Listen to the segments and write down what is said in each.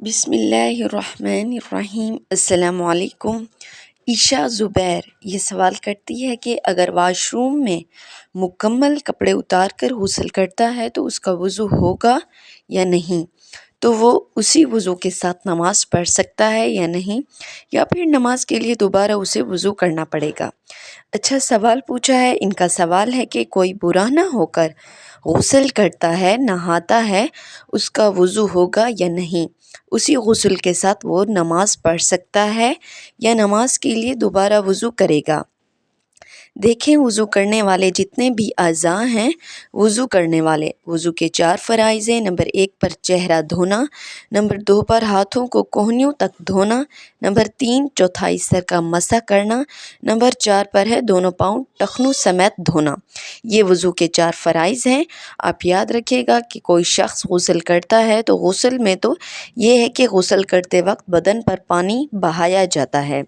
بسم اللہ الرحمن الرحیم۔ السلام علیکم۔ عشاء زبیر یہ سوال کرتی ہے کہ اگر واش روم میں مکمل کپڑے اتار کر غسل کرتا ہے تو اس کا وضو ہوگا یا نہیں، تو وہ اسی وضو کے ساتھ نماز پڑھ سکتا ہے یا نہیں، یا پھر نماز کے لیے دوبارہ اسے وضو کرنا پڑے گا۔ اچھا سوال پوچھا ہے۔ ان کا سوال ہے کہ کوئی برا نہ ہو کر غسل کرتا ہے، نہاتا ہے، اس کا وضو ہوگا یا نہیں، اسی غسل کے ساتھ وہ نماز پڑھ سکتا ہے یا نماز کے لیے دوبارہ وضو کرے گا۔ دیکھیں وضو کرنے والے جتنے بھی اعضاء ہیں، وضو کرنے والے وضو کے 4 فرائض ہیں۔ نمبر 1 پر چہرہ دھونا، نمبر 2 پر ہاتھوں کو کوہنیوں تک دھونا، نمبر 3 چوتھائی سر کا مسح کرنا، نمبر 4 پر ہے دونوں پاؤں ٹخنوں سمیت دھونا۔ یہ وضو کے 4 فرائض ہیں۔ آپ یاد رکھیے گا کہ کوئی شخص غسل کرتا ہے تو غسل میں تو یہ ہے کہ غسل کرتے وقت بدن پر پانی بہایا جاتا ہے،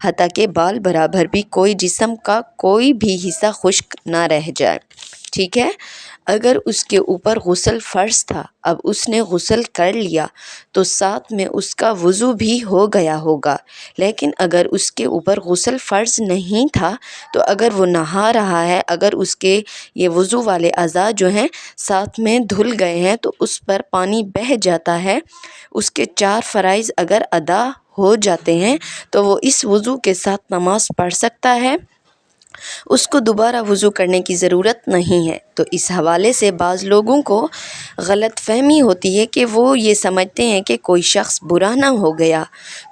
حتیٰ کہ بال برابر بھی کوئی جسم کا کوئی بھی حصہ خشک نہ رہ جائے، ٹھیک ہے۔ اگر اس کے اوپر غسل فرض تھا، اب اس نے غسل کر لیا تو ساتھ میں اس کا وضو بھی ہو گیا ہوگا، لیکن اگر اس کے اوپر غسل فرض نہیں تھا تو اگر وہ نہا رہا ہے، اگر اس کے یہ وضو والے اعضاء جو ہیں ساتھ میں دھل گئے ہیں تو اس پر پانی بہہ جاتا ہے، اس کے 4 فرائض اگر ادا ہو جاتے ہیں تو وہ اس وضو کے ساتھ نماز پڑھ سکتا ہے، اس کو دوبارہ وضو کرنے کی ضرورت نہیں ہے۔ تو اس حوالے سے بعض لوگوں کو غلط فہمی ہوتی ہے کہ وہ یہ سمجھتے ہیں کہ کوئی شخص برا نہ ہو گیا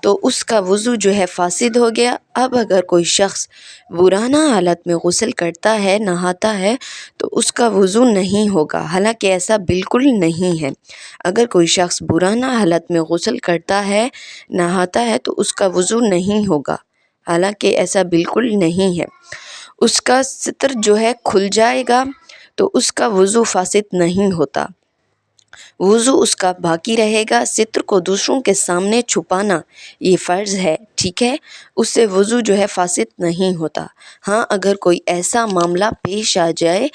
تو اس کا وضو جو ہے فاسد ہو گیا۔ اب اگر کوئی شخص برہنہ حالت میں غسل کرتا ہے، نہاتا ہے، تو اس کا وضو نہیں ہوگا، حالانکہ ایسا بالکل نہیں ہے۔ اگر کوئی شخص برہنہ حالت میں غسل کرتا ہے، نہاتا ہے تو اس کا وضو نہیں ہوگا، حالانکہ ایسا بالکل نہیں ہے۔ اس کا ستر جو ہے کھل جائے گا تو اس کا وضو فاسد نہیں ہوتا، وضو اس کا باقی رہے گا۔ ستر کو دوسروں کے سامنے چھپانا یہ فرض ہے، ٹھیک ہے، اس سے وضو جو ہے فاسد نہیں ہوتا۔ ہاں اگر کوئی ایسا معاملہ پیش آ جائے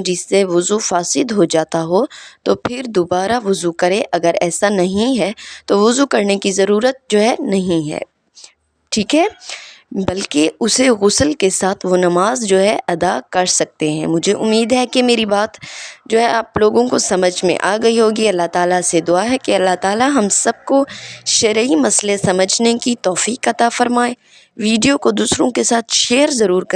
جس سے وضو فاسد ہو جاتا ہو تو پھر دوبارہ وضو کرے، اگر ایسا نہیں ہے تو وضو کرنے کی ضرورت جو ہے نہیں ہے، ٹھیک ہے، بلکہ اسے غسل کے ساتھ وہ نماز جو ہے ادا کر سکتے ہیں۔ مجھے امید ہے کہ میری بات جو ہے آپ لوگوں کو سمجھ میں آ گئی ہوگی۔ اللہ تعالیٰ سے دعا ہے کہ اللہ تعالیٰ ہم سب کو شرعی مسئلے سمجھنے کی توفیق عطا فرمائے۔ ویڈیو کو دوسروں کے ساتھ شیئر ضرور کریں۔